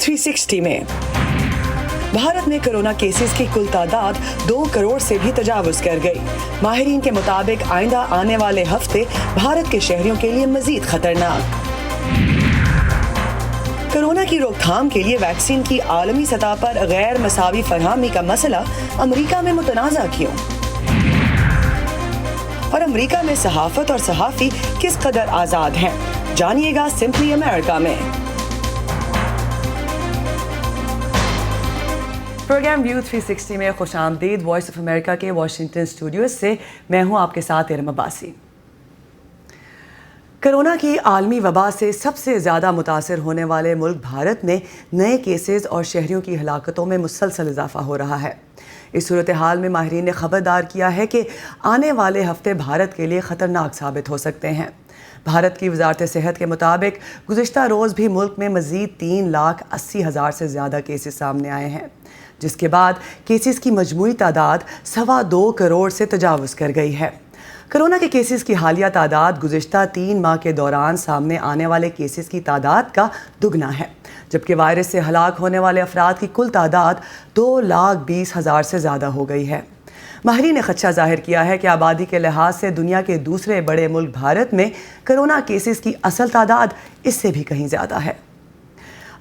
360 में। भारत में corona cases की कुल तादाद 2 करोड़ से भी तजावुज कर गई। माहिरीन के मुताबिक आइंदा आने वाले हफ्ते भारत के शहरियों के लिए मजीद खतरनाक। कोरोना की रोकथाम के लिए वैक्सीन की आलमी सतह पर गैर मसावी फरहमी का मसला अमेरिका में मुतनाज़ा क्यों? और अमेरिका में सहाफत और सहाफ़ी किस कदर आज़ाद हैं, जानिएगा सिंपली अमेरिका में। प्रोग्राम व्यू 360 में खुशामदीद। वॉइस ऑफ अमेरिका के वाशिंगटन स्टूडियो से मैं हूं आपके साथ इरम अब्बासी। कोरोना की आलमी वबा से सबसे ज़्यादा मुतासर होने वाले मुल्क भारत में नए केसेस और शहरियों की हलाकतों में मुसलसल इजाफा हो रहा है। इस सूरत हाल में माहिरीन ने खबरदार किया है कि आने वाले हफ्ते भारत के लिए ख़तरनाक साबित हो सकते हैं। भारत की वजारत सेहत के मुताबिक गुज़िश्ता रोज़ भी मुल्क में मज़ीद 3,80,000 से ज़्यादा केसेस सामने आए हैं, जिसके बाद केसेस की मजमूई तादाद 2.25 करोड़ से तजावुज़ कर गई है। कोरोना के केसेस की हालिया तादाद गुज़िश्ता 3 माह के दौरान सामने आने वाले केसेस की तादाद का दुगना है, जबकि वायरस से हलाक होने वाले अफराद की कुल तादाद 2,20,000 से ज़्यादा हो गई है। माहिरीन ने खदशा ज़ाहिर किया है कि आबादी के लिहाज से दुनिया के दूसरे बड़े मुल्क भारत में कोरोना केसेस की असल तादाद इससे भी कहीं ज़्यादा है।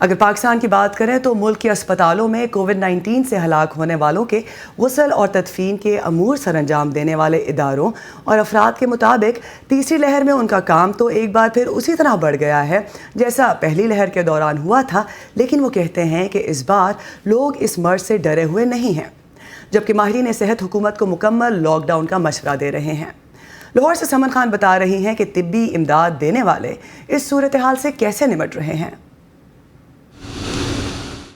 अगर पाकिस्तान की बात करें तो मुल्क के अस्पतालों में कोविड-19 से हलाक होने वालों के गुस्ल और तदफीन के अमूर सरअंजाम देने वाले इदारों और अफराद के मुताबिक तीसरी लहर में उनका काम तो एक बार फिर उसी तरह बढ़ गया है जैसा पहली लहर के दौरान हुआ था, लेकिन वो कहते हैं कि इस बार लोग इस मर्ज से डरे हुए नहीं हैं, जबकि माहिरीन सेहत हुकूमत को मुकम्मल लॉकडाउन का मशवरा दे रहे हैं। लाहौर से समन खान बता रही हैं कि तिब्बी इमदाद देने वाले इस सूरत हाल से कैसे निपट रहे हैं।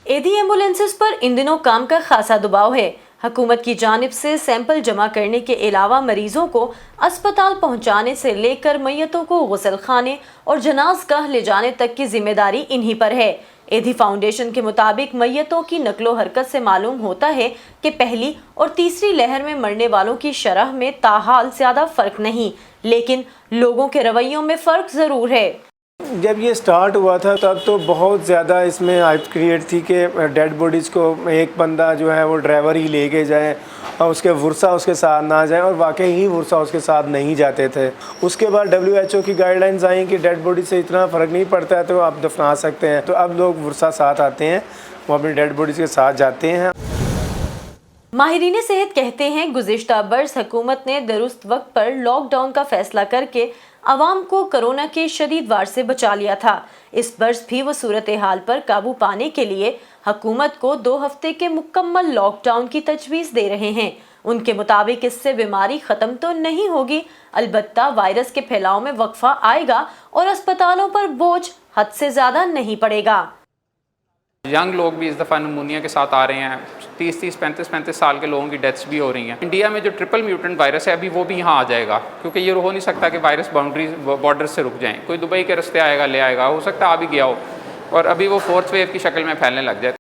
एडी एम्बुलेंसेस पर इन दिनों काम का खासा दबाव है। हुकूमत की जानिब से सैंपल जमा करने के अलावा मरीजों को अस्पताल पहुंचाने से लेकर मैयतों को गुस्ल खाने और जनाज़गाह ले जाने तक की जिम्मेदारी इन्हीं पर है। एडी फाउंडेशन के मुताबिक मैयतों की नकलो हरकत से मालूम होता है कि पहली और तीसरी लहर में मरने वालों की शरह में ताहाल ज़्यादा फ़र्क नहीं, लेकिन लोगों के रवैयों में फ़र्क ज़रूर है। जब ये स्टार्ट हुआ था तब तो बहुत ज़्यादा इसमें हाइप क्रिएट थी कि डेड बॉडीज़ को एक बंदा जो है वो ड्राइवर ही लेके जाए और उसके वर्सा उसके साथ ना जाए, और वाकई ही वर्सा उसके साथ नहीं जाते थे। उसके बाद WHO की गाइडलाइंस आई कि डेड बॉडी से इतना फ़र्क नहीं पड़ता है तो आप दफना सकते हैं, तो अब लोग वर्सा साथ आते हैं, वो अपनी डेड बॉडीज़ के साथ जाते हैं। माहिरीन सेहत कहते हैं गुज़िश्ता बरस हुकूमत ने दुरुस्त वक्त पर लॉकडाउन का फैसला करके अवाम को कोरोना के शदीद वार से बचा लिया था। इस बरस भी वो सूरत हाल पर काबू पाने के लिए हुकूमत को 2 हफ्ते के मुकम्मल लॉकडाउन की तजवीज़ दे रहे हैं। उनके मुताबिक इससे बीमारी ख़त्म तो नहीं होगी, अलबत्ता वायरस के फैलाव में वक्फा आएगा और अस्पतालों पर बोझ हद से ज़्यादा नहीं पड़ेगा। यंग लोग भी इस दफ़ा नमूनिया के साथ आ रहे हैं, 30-30, 35-35 साल के लोगों की डेथ्स भी हो रही हैं। इंडिया में जो ट्रिपल म्यूटेंट वायरस है अभी वो भी यहाँ आ जाएगा, क्योंकि ये हो नहीं सकता कि वायरस बॉर्डर से रुक जाएँ। कोई दुबई के रास्ते आएगा ले आएगा, हो सकता है आ भी गया हो, और अभी वो 4th वेव की शक्ल में फैलने लग जाए।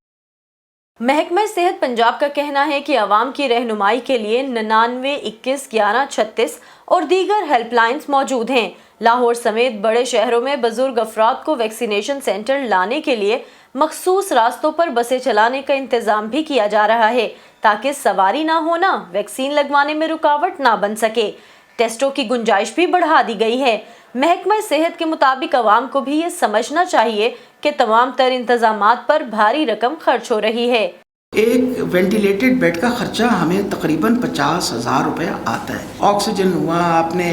महकमा सेहत पंजाब का कहना है कि आवाम की रहनुमाई के लिए 99 21 11 36 और दीगर हेल्पलाइंस मौजूद हैं। लाहौर समेत बड़े शहरों में बुजुर्ग अफराद को वैक्सीनेशन सेंटर लाने के लिए मखसूस रास्तों पर बसें चलाने का इंतजाम भी किया जा रहा है, ताकि सवारी ना होना वैक्सीन लगवाने में रुकावट ना बन सके। टेस्टों की गुंजाइश भी बढ़ा दी गई है। महकमा सेहत के मुताबिक आवाम को भी ये समझना चाहिए कि तमाम तर इंतजामात पर भारी रकम खर्च हो रही है। एक वेंटिलेटेड बेड का खर्चा हमें तकरीबन 50,000 रुपये आता है। ऑक्सीजन हुआ, आपने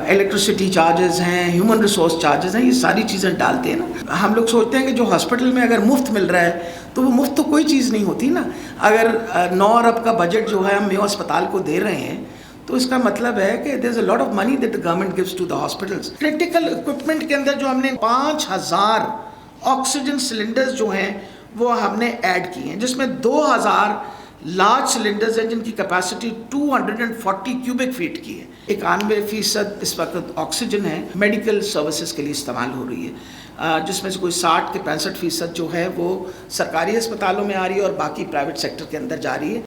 इलेक्ट्रिसिटी चार्जेस हैं, ह्यूमन रिसोर्स चार्जेस हैं, ये सारी चीज़ें डालते हैं ना। हम लोग सोचते हैं कि जो हॉस्पिटल में अगर मुफ्त मिल रहा है तो वो मुफ्त तो कोई चीज़ नहीं होती ना। अगर 9 अरब का बजट जो है हम मेयो अस्पताल को दे रहे हैं तो इसका मतलब है कि there is a lot of money that the government gives to the hospitals. Critical equipment के अंदर जो हमने 5,000 ऑक्सीजन सिलेंडर्स जो हैं वो हमने ऐड किए हैं, जिसमें 2,000 लार्ज सिलेंडर्स हैं जिनकी कैपेसिटी 240 क्यूबिक फीट की है। 91% इस वक्त ऑक्सीजन है मेडिकल सर्विसेज के लिए इस्तेमाल हो रही है, जिसमें से कोई 60 से 65% जो है वो सरकारी अस्पतालों में आ रही है और बाकी प्राइवेट सेक्टर के अंदर जा रही है।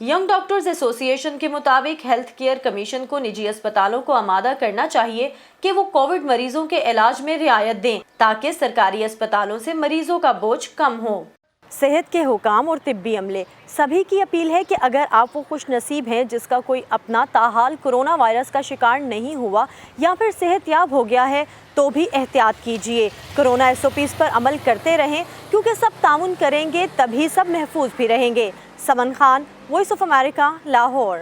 ینگ ڈاکٹرز ایسوسی ایشن کے مطابق ہیلتھ کیئر کمیشن کو نجی اسپتالوں کو آمادہ کرنا چاہیے کہ وہ کووڈ مریضوں کے علاج میں رعایت دیں تاکہ سرکاری اسپتالوں سے مریضوں کا بوجھ کم ہو۔ صحت کے حکام اور طبی عملے سبھی کی اپیل ہے کہ اگر آپ وہ خوش نصیب ہیں جس کا کوئی اپنا تاحال کرونا وائرس کا شکار نہیں ہوا یا پھر صحت یاب ہو گیا ہے تو بھی احتیاط کیجیے، کرونا SOPs پر عمل کرتے رہیں کیونکہ سب تعاون کریں گے تبھی سب محفوظ بھی رہیں گے۔ Saman Khan, voice of America, Lahore.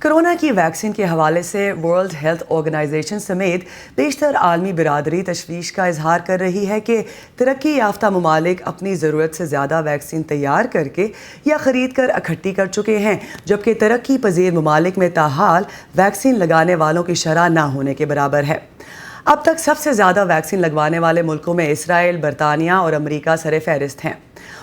Corona کی ویکسین کے حوالے سے ورلڈ ہیلتھ آرگنائزیشن سمیت بیشتر عالمی برادری تشویش کا اظہار کر رہی ہے کہ ترقی یافتہ ممالک اپنی ضرورت سے زیادہ ویکسین تیار کر کے یا خرید کر اکٹھی کر چکے ہیں، جبکہ ترقی پذیر ممالک میں تاحال ویکسین لگانے والوں کی شرح نہ ہونے کے برابر ہے۔ اب تک سب سے زیادہ ویکسین لگوانے والے ملکوں میں اسرائیل، برطانیہ اور امریکہ سر فہرست ہیں۔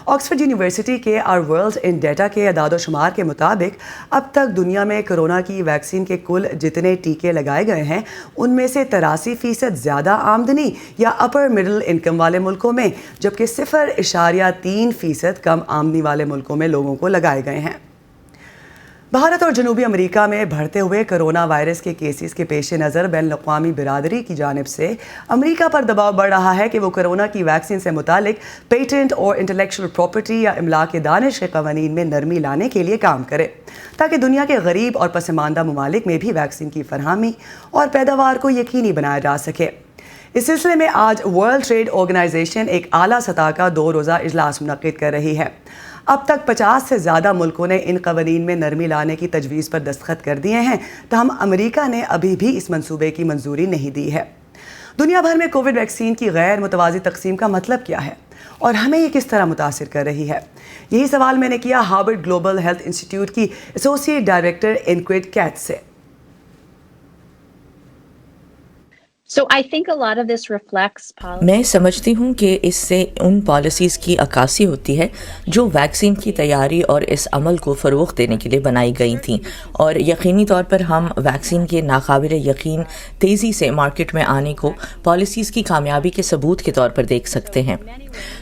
آکسفورڈ یونیورسٹی کے آر ورلڈ ان ڈیٹا کے اعداد و شمار کے مطابق اب تک دنیا میں کرونا کی ویکسین کے کل جتنے ٹیکے لگائے گئے ہیں ان میں سے 83% زیادہ آمدنی یا اپر مڈل انکم والے ملکوں میں، جبکہ 0.3% کم آمدنی والے ملکوں میں لوگوں کو لگائے گئے ہیں۔ بھارت اور جنوبی امریکہ میں بڑھتے ہوئے کرونا وائرس کے کیسز کے پیش نظر بین الاقوامی برادری کی جانب سے امریکہ پر دباؤ بڑھ رہا ہے کہ وہ کرونا کی ویکسین سے متعلق پیٹنٹ اور انٹلیکچوئل پراپرٹی یا املاک دانش کے قوانین میں نرمی لانے کے لیے کام کرے تاکہ دنیا کے غریب اور پسماندہ ممالک میں بھی ویکسین کی فراہمی اور پیداوار کو یقینی بنایا جا سکے۔ اس سلسلے میں آج ورلڈ ٹریڈ آرگنائزیشن ایک اعلیٰ سطح کا 2 روزہ اجلاس منعقد کر رہی ہے۔ اب تک 50 سے زیادہ ملکوں نے ان قوانین میں نرمی لانے کی تجویز پر دستخط کر دیے ہیں، تاہم امریکہ نے ابھی بھی اس منصوبے کی منظوری نہیں دی ہے۔ دنیا بھر میں کووڈ ویکسین کی غیر متوازی تقسیم کا مطلب کیا ہے اور ہمیں یہ کس طرح متاثر کر رہی ہے؟ یہی سوال میں نے کیا ہارورڈ گلوبل ہیلتھ انسٹیٹیوٹ کی ایسوسی ڈائریکٹر انکویٹ کیٹ سے۔ So I think a lot of this reflects policy. میں سمجھتی ہوں کہ اس سے ان پالیسیز کی عکاسی ہوتی ہے جو ویکسین کی تیاری اور اس عمل کو فروغ دینے کے لیے بنائی گئی تھیں، اور یقینی طور پر ہم ویکسین کے ناقابل یقین تیزی سے مارکیٹ میں آنے کو پالیسیز کی کامیابی کے ثبوت کے طور پر دیکھ سکتے ہیں۔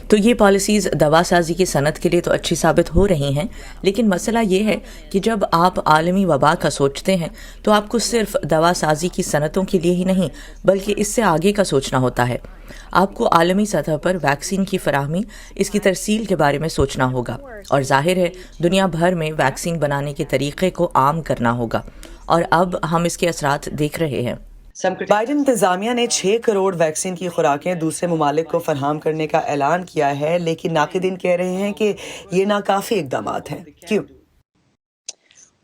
تو یہ پالیسیز دوا سازی کی صنعت کے لیے تو اچھی ثابت ہو رہی ہیں، لیکن مسئلہ یہ ہے کہ جب آپ عالمی وبا کا سوچتے ہیں تو آپ کو صرف دوا سازی کی صنعتوں کے لیے ہی نہیں بلکہ اس سے آگے کا سوچنا ہوتا ہے۔ آپ کو عالمی سطح پر ویکسین کی فراہمی، اس کی ترسیل کے بارے میں سوچنا ہوگا، اور ظاہر ہے دنیا بھر میں ویکسین بنانے کے طریقے کو عام کرنا ہوگا، اور اب ہم اس کے اثرات دیکھ رہے ہیں۔ بائیڈن انتظامیہ نے 6 کروڑ ویکسین کی خوراکیں دوسرے ممالک کو فراہم کرنے کا اعلان کیا ہے، لیکن ناقدین کہہ رہے ہیں کہ یہ ناکافی اقدامات ہیں۔ کیوں؟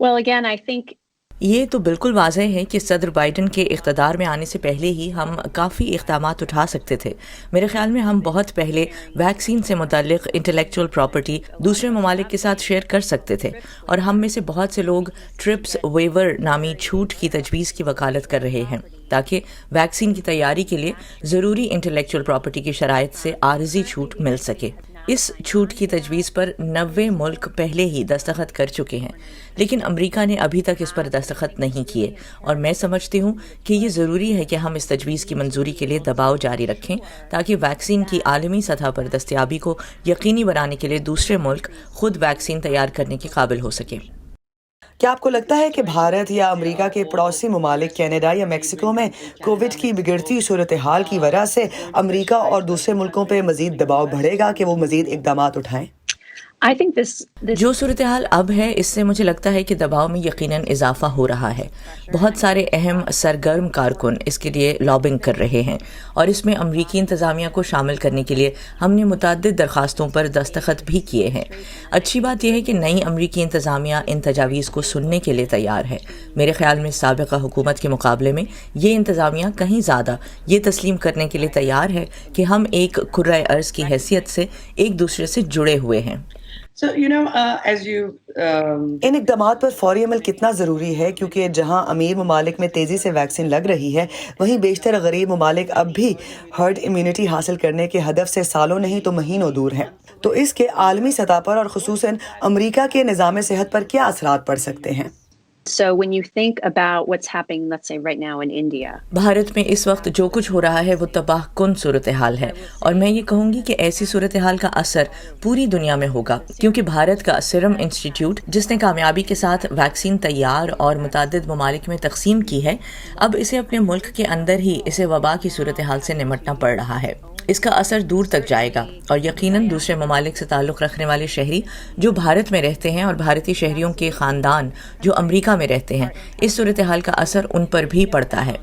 Well, again, I think یہ تو بالکل واضح ہے کہ صدر بائیڈن کے اقتدار میں آنے سے پہلے ہی ہم کافی اقدامات اٹھا سکتے تھے۔ میرے خیال میں ہم بہت پہلے ویکسین سے متعلق انٹلیکچوئل پراپرٹی دوسرے ممالک کے ساتھ شیئر کر سکتے تھے، اور ہم میں سے بہت سے لوگ ٹرپس ویور نامی چھوٹ کی تجویز کی وکالت کر رہے ہیں تاکہ ویکسین کی تیاری کے لیے ضروری انٹلیکچوئل پراپرٹی کی شرائط سے عارضی چھوٹ مل سکے۔ اس چھوٹ کی تجویز پر 90 ملک پہلے ہی دستخط کر چکے ہیں، لیکن امریکہ نے ابھی تک اس پر دستخط نہیں کیے، اور میں سمجھتی ہوں کہ یہ ضروری ہے کہ ہم اس تجویز کی منظوری کے لیے دباؤ جاری رکھیں تاکہ ویکسین کی عالمی سطح پر دستیابی کو یقینی بنانے کے لیے دوسرے ملک خود ویکسین تیار کرنے کے قابل ہو سکیں۔ کیا آپ کو لگتا ہے کہ بھارت یا امریکہ کے پڑوسی ممالک کینیڈا یا میکسیکو میں کووڈ کی بگڑتی صورتحال کی وجہ سے امریکہ اور دوسرے ملکوں پہ مزید دباؤ بڑھے گا کہ وہ مزید اقدامات اٹھائیں؟ I think this جو صورتحال اب ہے اس سے مجھے لگتا ہے کہ دباؤ میں یقیناً اضافہ ہو رہا ہے۔ بہت سارے اہم سرگرم کارکن اس کے لیے لابنگ کر رہے ہیں، اور اس میں امریکی انتظامیہ کو شامل کرنے کے لیے ہم نے متعدد درخواستوں پر دستخط بھی کیے ہیں۔ اچھی بات یہ ہے کہ نئی امریکی انتظامیہ ان تجاویز کو سننے کے لیے تیار ہے۔ میرے خیال میں سابقہ حکومت کے مقابلے میں یہ انتظامیہ کہیں زیادہ یہ تسلیم کرنے کے لیے تیار ہے کہ ہم ایک کرۂ ارض کی حیثیت سے ایک دوسرے سے جڑے ہوئے ہیں۔ So, as you ان اقدامات پر فوری عمل کتنا ضروری ہے، کیونکہ جہاں امیر ممالک میں تیزی سے ویکسین لگ رہی ہے وہیں بیشتر غریب ممالک اب بھی ہرڈ امیونٹی حاصل کرنے کے ہدف سے سالوں نہیں تو مہینوں دور ہیں، تو اس کے عالمی سطح پر اور خصوصاً امریکہ کے نظام صحت پر کیا اثرات پڑ سکتے ہیں؟ So when you think about what's happening, let's say right now in India, Bharat में इस वक्त जो कुछ हो रहा है वो तबाहकुन सूरत हाल है, और मैं ये कहूँगी कि ऐसी सूरत हाल का असर पूरी दुनिया में होगा, क्योंकि भारत का सीरम इंस्टीट्यूट जिसने कामयाबी के साथ वैक्सीन तैयार और मुतादिद ममालिक में तकसीम की है, अब इसे अपने मुल्क के अंदर ही इसे वबा की सूरत हाल से निमटना पड़ रहा है। इसका असर दूर तक जाएगा और यकीनन दूसरे ममालिक से ताल्लुक़ रखने वाले शहरी जो भारत में रहते हैं और भारतीय शहरियों के ख़ानदान जो अमेरिका में रहते हैं, इस सूरत हाल का असर उन पर भी पड़ता है।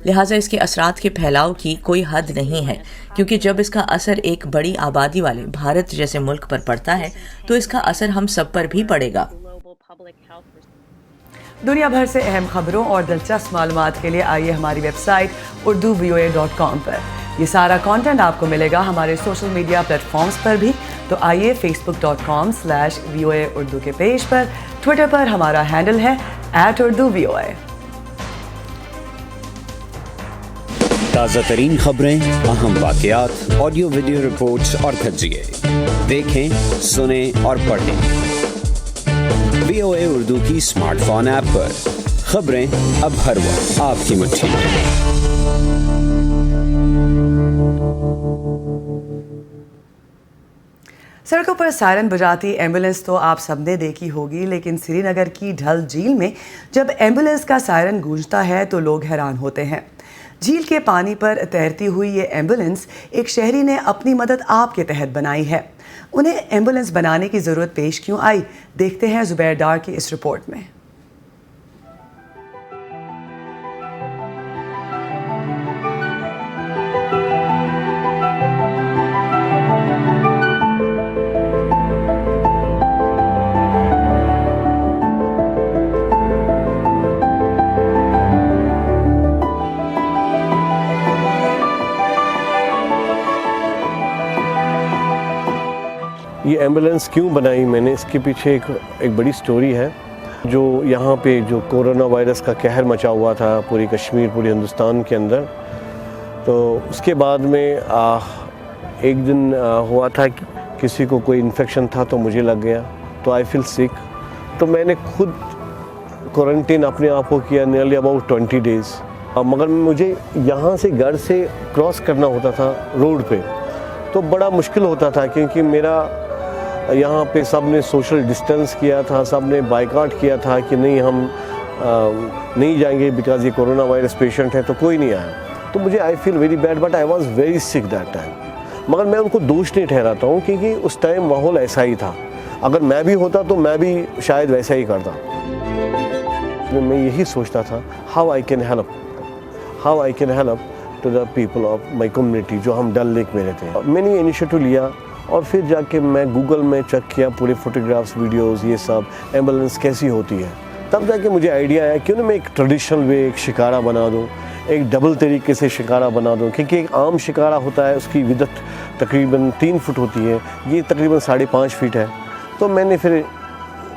लिहाजा इसके असरात के फैलाव की कोई हद नहीं है, क्योंकि जब इसका असर एक बड़ी आबादी वाले भारत जैसे मुल्क पर पड़ता है तो इसका असर हम सब पर भी पड़ेगा। दुनिया भर से अहम खबरों और दिलचस्प मालूमात के लिए आइए हमारी वेबसाइट urduvoa.com पर। ये सारा कंटेंट आपको मिलेगा हमारे सोशल मीडिया प्लेटफॉर्म्स पर भी, तो आइए facebook.com/VOA उर्दू के पेज पर, ट्विटर पर हमारा हैंडल है @urduvoa। ताज़ा तरीन खबरें, अहम वाक़यात, ऑडियो वीडियो रिपोर्ट्स और तज्ज़िये देखें, सुनें और पढ़ें VOA उर्दू की स्मार्टफोन ऐप पर। खबरें अब हर वक्त आपकी मुट्ठी में। सड़कों पर सायरन बजाती एम्बुलेंस तो आप सबने देखी होगी, लेकिन श्रीनगर की ढल झील में जब एम्बुलेंस का सायरन गूंजता है तो लोग हैरान होते हैं। झील के पानी पर तैरती हुई ये एम्बुलेंस एक शहरी ने अपनी मदद आप के तहत बनाई है। उन्हें एम्बुलेंस बनाने की ज़रूरत पेश क्यों आई, देखते हैं जुबैर डार की इस रिपोर्ट में। ये एम्बुलेंस क्यों बनाई मैंने, इसके पीछे एक बड़ी स्टोरी है। जो यहाँ पे जो कोरोना वायरस का कहर मचा हुआ था पूरी कश्मीर, पूरे हिंदुस्तान के अंदर, तो उसके बाद में एक दिन हुआ था कि किसी को कोई इन्फेक्शन था तो मुझे लग गया, तो आई फील सिक। तो मैंने खुद क्वारंटीन अपने आप को किया नियरली अबाउट 20 डेज़। मगर मुझे यहाँ से घर से क्रॉस करना होता था रोड पे, तो बड़ा मुश्किल होता था, क्योंकि मेरा यहाँ पे सब ने सोशल डिस्टेंस किया था, सब ने बाइकाट किया था कि नहीं हम नहीं जाएंगे बिकॉज ये कोरोना वायरस पेशेंट है, तो कोई नहीं आया। तो मुझे I feel very bad, but I was very sick that time. मगर मैं उनको दोष नहीं ठहराता हूँ, क्योंकि उस टाइम माहौल ऐसा ही था। अगर मैं भी होता तो मैं भी शायद वैसा ही करता। मैं यही सोचता था how I can help to the people of my community जो हम डल लेक में रहते हैं। मैंने ये इनिशिएटिव लिया और फिर जाके मैं गूगल में चेक किया पूरे फोटोग्राफ्स, वीडियोस, ये सब एम्बुलेंस कैसी होती है। तब जाके मुझे आइडिया आया क्यों ना मैं एक ट्रेडिशनल वे एक शिकारा बना दूँ, एक डबल तरीके से शिकारा बना दूँ, क्योंकि एक आम शिकारा होता है उसकी विदत तकरीबन 3 फुट होती है, ये तकरीबन 5.5 फीट है। तो मैंने फिर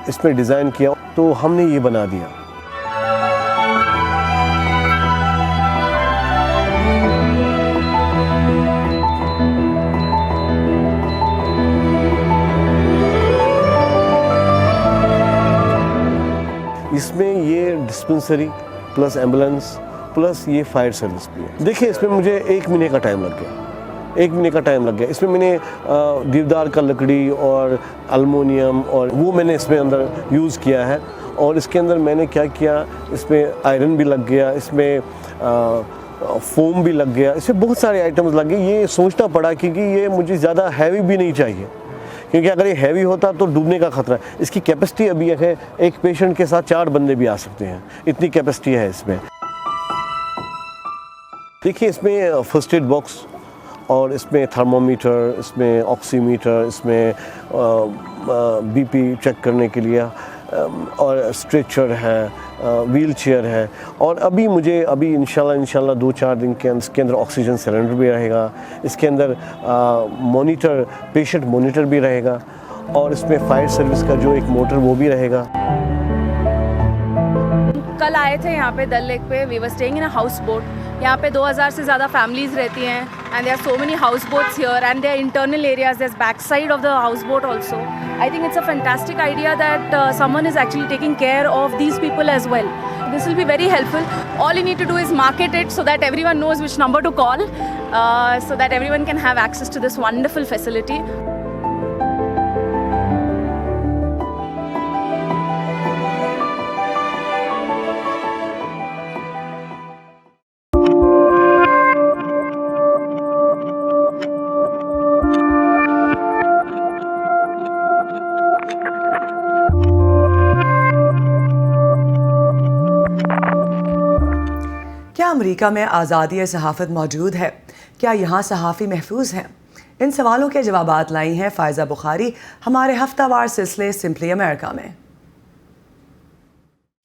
इसमें डिज़ाइन किया, तो हमने ये बना दिया। इसमें ये डिस्पेंसरी प्लस एम्बुलेंस प्लस ये फायर सर्विस भी है। देखिए इसमें मुझे 1 महीने का टाइम लग गया। इसमें मैंने देवदार का लकड़ी और एल्युमिनियम और वो मैंने इसमें अंदर यूज़ किया है। और इसके अंदर मैंने क्या किया, इसमें आयरन भी लग गया, इसमें फोम भी लग गया, इसमें बहुत सारे आइटम्स लग गए। ये सोचना पड़ा क्योंकि ये मुझे ज़्यादा हैवी भी नहीं चाहिए, क्योंकि अगर ये हैवी होता तो डूबने का खतरा है। इसकी कैपेसिटी अभी है, एक पेशेंट के साथ 4 बंदे भी आ सकते हैं, इतनी कैपेसिटी है इसमें। देखिए इसमें फर्स्ट एड बॉक्स और इसमें थर्मोमीटर, इसमें ऑक्सीमीटर, इसमें बीपी चेक करने के लिए और स्ट्रेचर है, व्हील चेयर है। और अभी इंशाल्लाह 2-4 दिन के अंदर इसके अंदर ऑक्सीजन सिलेंडर भी रहेगा, इसके अंदर मॉनिटर, पेशेंट मॉनिटर भी रहेगा, और इसमें फायर सर्विस का जो एक मोटर वो भी रहेगा। कल आए थे यहाँ पे डल लेक पे, we were staying in a house boat. यहाँ पे 2000 से ज़्यादा फैमिलीज़ रहती हैं, and there are so many house boats here, and their internal areas, their back side of the house boat also, I think it's a fantastic idea that someone is actually taking care of these people as well. This will be very helpful. All you need to do is market it so that everyone knows which number to call, so that everyone can have access to this wonderful facility. क्या America में आज़ादी सहाफ़त मौजूद है? क्या यहाँ सहाफ़ी महफूज हैं? इन सवालों के जवाबात लाई हैं फ़ायज़ा बुखारी हमारे हफ्तावार सिलसिले सिंपली अमेरिका में।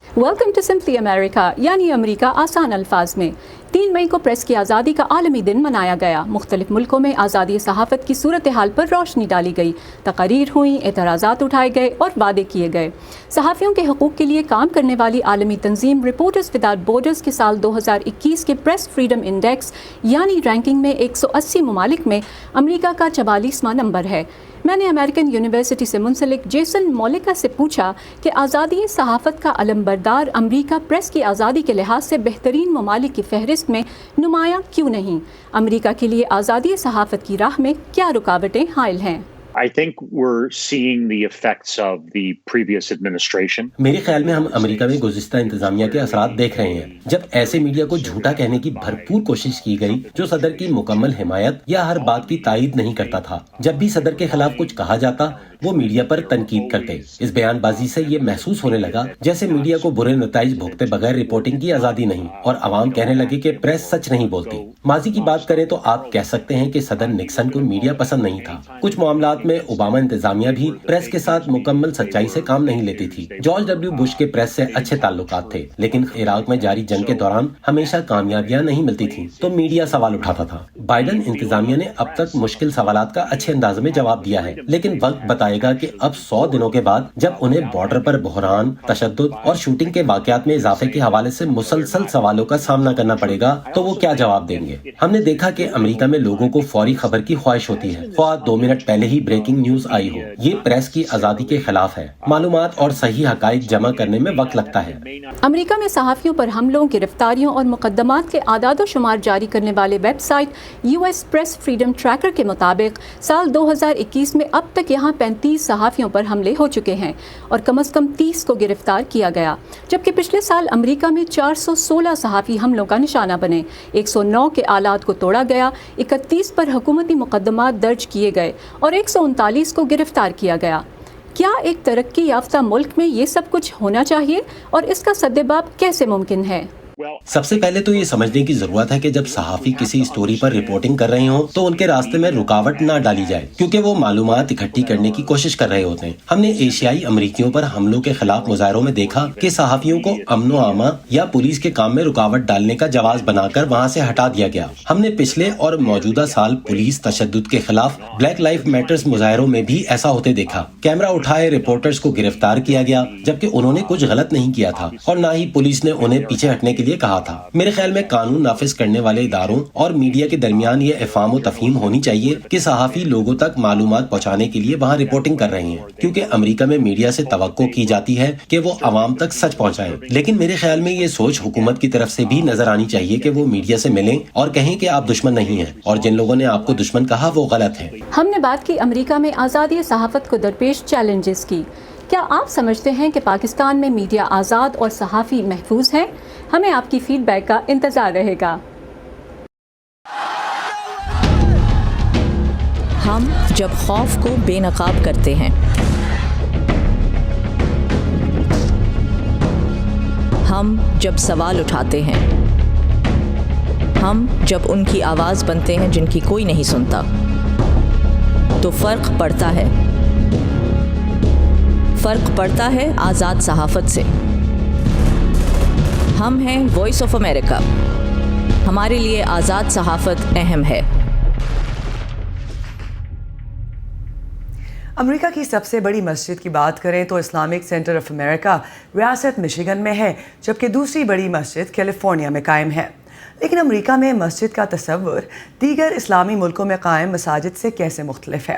वेलकम टू सिंपली अमेरिका, यानी अमेरिका आसान अल्फाज में। 3 मई को प्रेस की आज़ादी का आलमी दिन मनाया गया। मुख्तलिफ मुल्कों में आज़ादी सहाफ़त की सूरत हाल पर रोशनी डाली गई, तकारीर हुई, एतराज़ात उठाए गए और वादे किए गए। सहाफ़ियों के हकूक़ के लिए काम करने वाली आलमी तंजीम रिपोर्टर्स विदाउट बॉर्डर्स के साल 2021 के प्रेस फ्रीडम इंडेक्स यानी रैंकिंग में 180 ममालिक में अमेरिका का 44वां नंबर है। मैंने अमेरिकन यूनिवर्सिटी से मुंसलिक जेसन मोलिका से पूछा कि आज़ादी सहाफ़त का अलंबरदार अमेरिका प्रेस की आज़ादी के लिहाज से बेहतरीन ममालिक की फहरिस्त में नुमायां क्यों नहीं? अमेरिका के लिए आज़ादी सहाफ़त की राह में क्या रुकावटें हायल हैं? I think we're seeing the effects of the previous administration. मेरे ख्याल में हम अमेरिका में गुज़िश्ता इंतजामिया के असरात देख रहे हैं, जब ऐसे मीडिया को झूठा कहने की भरपूर कोशिश की गई जो सदर की मुकम्मल हिमायत या हर बात की तायीद नहीं करता था। जब भी सदर के खिलाफ कुछ कहा जाता वो मीडिया पर तनकीद करते। इस बयानबाजी से ये महसूस होने लगा जैसे मीडिया को बुरे नताइज भोगते बगैर रिपोर्टिंग की आज़ादी नहीं, और अवाम कहने लगे कि प्रेस सच नहीं बोलती। माजी की बात करें तो आप कह सकते हैं कि सदर निक्सन को मीडिया पसंद नहीं था। कुछ मामलात में ओबामा इंतजामिया भी प्रेस के साथ मुकम्मल सच्चाई से काम नहीं लेती थी। जॉर्ज डब्ल्यू बुश के प्रेस से अच्छे ताल्लुकात थे, लेकिन इराक में जारी जंग के दौरान हमेशा कामयाबियां नहीं मिलती थी तो मीडिया सवाल उठाता था। बाइडन इंतजामिया ने अब तक मुश्किल सवालात का अच्छे अंदाज में जवाब दिया है, लेकिन वक्त बताएगा कि अब 100 दिनों के बाद जब उन्हें बॉर्डर पर बहरान, तशद्दुद और शूटिंग के वाकयात में इजाफे के हवाले से मुसलसल सवालों का सामना करना पड़ेगा तो वो क्या जवाब देंगे। हमने देखा कि अमेरिका में लोगों को फौरी खबर की ख्वाहिश होती है, ख्वाह 2 मिनट पहले ही ब्रेकिंग न्यूज आई हो। ये प्रेस की आज़ादी के खिलाफ है। मालूमात और सही हकाइक जमा करने में वक्त लगता है। अमेरिका में सहाफ़ियों पर हमलों, गिरफ्तारियों और मुकदमात के आदाद शुमार जारी करने वाले website US press freedom tracker के मुताबिक साल 2021 में अब तक यहाँ 35 सहाफ़ियों पर हमले हो चुके हैं और कम से कम 30 को गिरफ्तार किया गया, जबकि पिछले साल अमेरिका में 416 सहाफ़ी हमलों का निशाना बने, 109 के आलात को तोड़ा गया, 31 पर हुकूमती मुकदमात दर्ज किए गए और 139 को गिरफ्तार किया गया। क्या एक तरक्की याफ्ता मुल्क में ये सब कुछ होना चाहिए और इसका सद्देबाब कैसे मुमकिन है? सबसे पहले तो ये समझने की जरूरत है कि जब सहाफ़ी किसी स्टोरी पर रिपोर्टिंग कर रहे हों तो उनके रास्ते में रुकावट ना डाली जाए, क्योंकि वो मालूमात इकट्ठी करने की कोशिश कर रहे होते हैं। हमने एशियाई अमरीकियों पर हमलों के खिलाफ मुजाहरों में देखा कि सहाफ़ियों को अमनो आमा या पुलिस के काम में रुकावट डालने का जवाब बनाकर वहाँ से हटा दिया गया। हमने पिछले और मौजूदा साल पुलिस तशद्दुद के खिलाफ ब्लैक लाइफ मैटर्स मुजाहरों में भी ऐसा होते देखा। कैमरा उठाए रिपोर्टर्स को गिरफ्तार किया गया जबकि उन्होंने कुछ गलत नहीं किया था और न ही पुलिस ने उन्हें पीछे हटने के लिए कहा था। मेरे ख्याल में कानून नाफिज करने वाले इदारों और मीडिया के दरमियान ये इफ़हाम व तफहीम होनी चाहिए कि सहाफ़ी लोगों तक मालूमात पहुँचाने के लिए वहाँ रिपोर्टिंग कर रहे हैं, क्योंकि अमेरिका में मीडिया से तवक्को की जाती है कि वो अवाम तक सच पहुँचाए। लेकिन मेरे ख्याल में ये सोच हुकूमत की तरफ से भी नजर आनी चाहिए कि वो मीडिया से मिलें और कहें कि आप दुश्मन नहीं हैं और जिन लोगों ने आपको दुश्मन कहा वो गलत है। हमने बात की अमेरिका में आज़ादी सहाफ़त को दरपेश चैलेंजेस की। क्या आप समझते हैं कि पाकिस्तान में मीडिया आज़ाद और सहाफ़ी महफूज हैं? हमें आपकी फीडबैक का इंतज़ार रहेगा। हम जब खौफ को बेनकाब करते हैं, हम जब सवाल उठाते हैं, हम जब उनकी आवाज़ बनते हैं जिनकी कोई नहीं सुनता, तो फ़र्क पड़ता है। फ़र्क पड़ता है आज़ाद सहाफ़त से। हम हैं वॉइस ऑफ अमेरिका। हमारे लिए आज़ाद सहाफ़त अहम है। अमेरिका की सबसे बड़ी मस्जिद की बात करें तो इस्लामिक सेंटर ऑफ अमेरिका रियासत मिशिगन में है, जबकि दूसरी बड़ी मस्जिद कैलिफोर्निया में कायम है। لیکن امریکہ میں مسجد کا تصور دیگر اسلامی ملکوں میں قائم مساجد سے کیسے مختلف ہے؟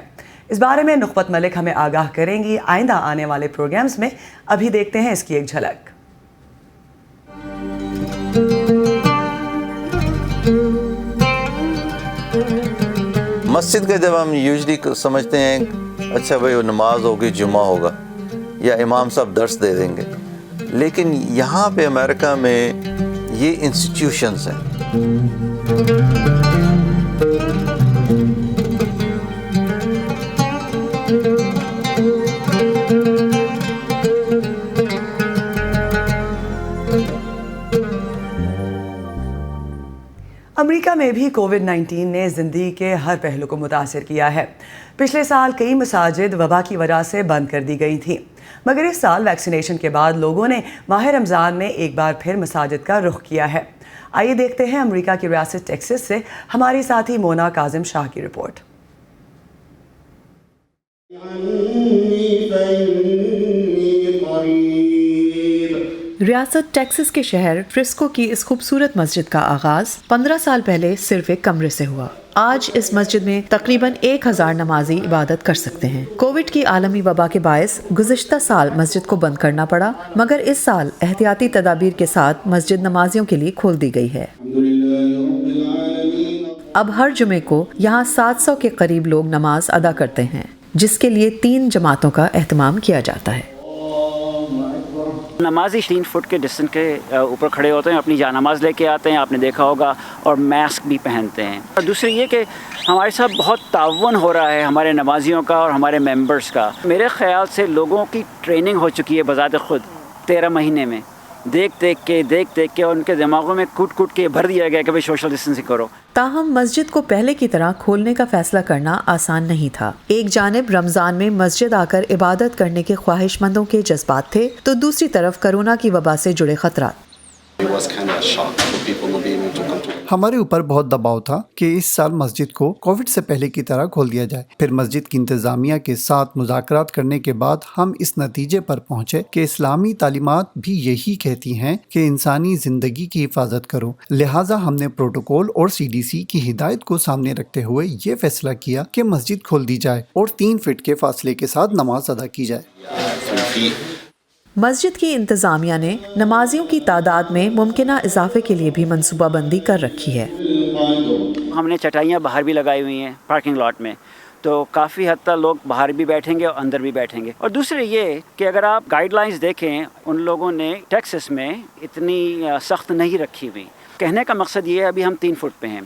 اس بارے میں نخبت ملک ہمیں آگاہ کریں گی آئندہ آنے والے پروگرامز میں. ابھی دیکھتے ہیں اس کی ایک جھلک. مسجد کا جب ہم یوزلی سمجھتے ہیں اچھا بھائی وہ نماز ہوگی، جمعہ ہوگا یا امام صاحب درس دے دیں گے، لیکن یہاں پہ امریکہ میں یہ انسٹیٹیوشنز ہیں. امریکہ میں بھی کووڈ-19 نے زندگی کے ہر پہلو کو متاثر کیا ہے. پچھلے سال کئی مساجد وبا کی وجہ سے بند کر دی گئی تھیں، مگر اس سال ویکسینیشن کے بعد لوگوں نے ماہ رمضان میں ایک بار پھر مساجد کا رخ کیا ہے. آئیے دیکھتے ہیں امریکہ کی ریاست ٹیکساس سے ہماری ساتھی مونا کاظم شاہ کی رپورٹ. ریاست ٹیکساس کے شہر فرسکو کی اس خوبصورت مسجد کا آغاز 15 سال پہلے صرف ایک کمرے سے ہوا. آج اس مسجد میں تقریباً 1000 نمازی عبادت کر سکتے ہیں. کووڈ کی عالمی وبا کے باعث گزشتہ سال مسجد کو بند کرنا پڑا، مگر اس سال احتیاطی تدابیر کے ساتھ مسجد نمازیوں کے لیے کھول دی گئی ہے. اب ہر جمعے کو یہاں 700 کے قریب لوگ نماز ادا کرتے ہیں، جس کے لیے 3 جماعتوں کا اہتمام کیا جاتا ہے. نمازی 3 فٹ کے ڈسٹینس کے اوپر کھڑے ہوتے ہیں، اپنی جا نماز لے کے آتے ہیں، آپ نے دیکھا ہوگا، اور ماسک بھی پہنتے ہیں. اور دوسری یہ کہ ہمارے ساتھ بہت تعاون ہو رہا ہے ہمارے نمازیوں کا اور ہمارے ممبرس کا. میرے خیال سے لوگوں کی ٹریننگ ہو چکی ہے بذات خود 13 مہینے میں، دیکھ کے اور ان کے دماغوں میں کوٹ کے بھر دیا گیا کہ بھائی سوشل ڈسٹینسنگ کرو. تاہم مسجد کو پہلے کی طرح کھولنے کا فیصلہ کرنا آسان نہیں تھا. ایک جانب رمضان میں مسجد آ کر عبادت کرنے کے خواہش مندوں کے جذبات تھے، تو دوسری طرف کرونا کی وبا سے جڑے خطرات. ہمارے اوپر بہت دباؤ تھا کہ اس سال مسجد کو کووڈ سے پہلے کی طرح کھول دیا جائے. پھر مسجد کی انتظامیہ کے ساتھ مذاکرات کرنے کے بعد ہم اس نتیجے پر پہنچے کہ اسلامی تعلیمات بھی یہی کہتی ہیں کہ انسانی زندگی کی حفاظت کرو. لہٰذا ہم نے پروٹوکول اور CDC کی ہدایت کو سامنے رکھتے ہوئے یہ فیصلہ کیا کہ مسجد کھول دی جائے اور 3 فٹ کے فاصلے کے ساتھ نماز ادا کی جائے. مسجد کی انتظامیہ نے نمازیوں کی تعداد میں ممکنہ اضافے کے لیے بھی منصوبہ بندی کر رکھی ہے. ہم نے چٹائیاں باہر بھی لگائی ہوئی ہیں پارکنگ لاٹ میں، تو کافی حد تک لوگ باہر بھی بیٹھیں گے اور اندر بھی بیٹھیں گے. اور دوسرے یہ کہ اگر آپ گائیڈ لائنز دیکھیں، ان لوگوں نے ٹیکساس میں اتنی سخت نہیں رکھی ہوئی. کہنے کا مقصد یہ ہے ابھی ہم 3 فٹ پہ ہیں،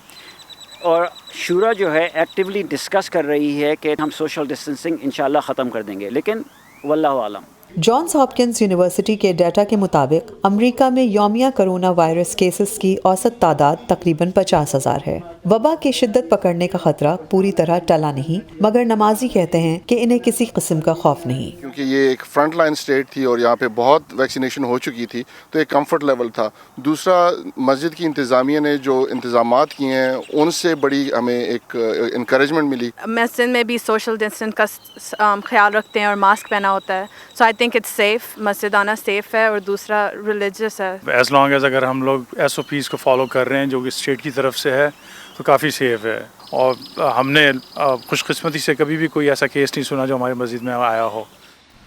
اور شورا جو ہے ایکٹیولی ڈسکس کر رہی ہے کہ ہم سوشل ڈسٹینسنگ انشاءاللہ ختم کر دیں گے، لیکن واللہ عالم. جانس ہاپکنز یونیورسٹی کے ڈیٹا کے مطابق امریکہ میں یومیہ کرونا وائرس کیسز کی اوسط تعداد تقریباً 50,000 ہے. وبا کی شدت پکڑنے کا خطرہ پوری طرح ٹلا نہیں، مگر نمازی کہتے ہیں کہ انہیں کسی قسم کا خوف نہیں. کیونکہ یہ ایک فرنٹ لائن اسٹیٹ تھی اور یہاں پہ بہت ویکسینیشن ہو چکی تھی، تو ایک کمفرٹ لیول تھا. دوسرا، مسجد کی انتظامیہ نے جو انتظامات کیے ہیں ان سے بڑی ہمیں ایک انکریجمنٹ ملی. مسجد میں بھی سوشل ڈسٹینس کا خیال رکھتے ہیں اور ماسک پہنا ہوتا ہے. سو آئی تھنک اٹس سیف. مسجد آنا سیف ہے، اور دوسرا ریلیجیس ہے. ایز لانگ ایز اگر ہم لوگ SOPs کو فالو کر رہے ہیں جو کہ اسٹیٹ کی طرف سے ہے تو کافی سیف ہے. اور ہم نے خوش قسمتی سے کبھی بھی کوئی ایسا کیس نہیں سنا جو ہماری مسجد میں آیا ہو.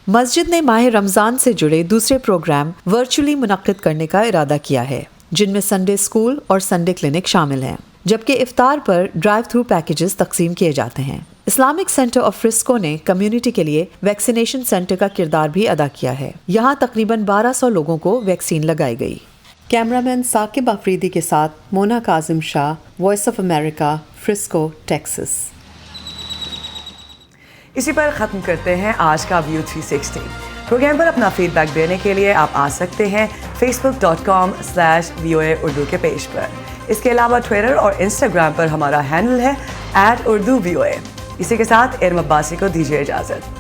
مسجد نے ماہ رمضان سے جڑے دوسرے پروگرام ورچولی منعقد کرنے کا ارادہ کیا ہے، جن میں سنڈے اسکول اور سنڈے کلینک شامل ہیں، جبکہ افطار پر ڈرائیو تھرو پیکیجز تقسیم کیے جاتے ہیں. اسلامک سینٹر آف فرسکو نے کمیونٹی کے لیے ویکسینیشن سینٹر کا کردار بھی ادا کیا ہے. یہاں تقریباً 1200 لوگوں کو ویکسین لگائی گئی. کیمرامین ثاقب آفریدی کے ساتھ مونا کاظم شاہ، وائس آف امریکہ، فرسکو، ٹیکساس. اسی پر ختم کرتے ہیں آج کا ویو 360. پروگرام پر اپنا فیڈ بیک دینے کے لیے آپ آ سکتے ہیں facebook.com/VOA اردو کے پیج پر. اس کے علاوہ ٹویٹر اور انسٹاگرام پر ہمارا ہینڈل ہے @UrduVOA. اسی کے ساتھ ارم عباسی کو دیجیے اجازت.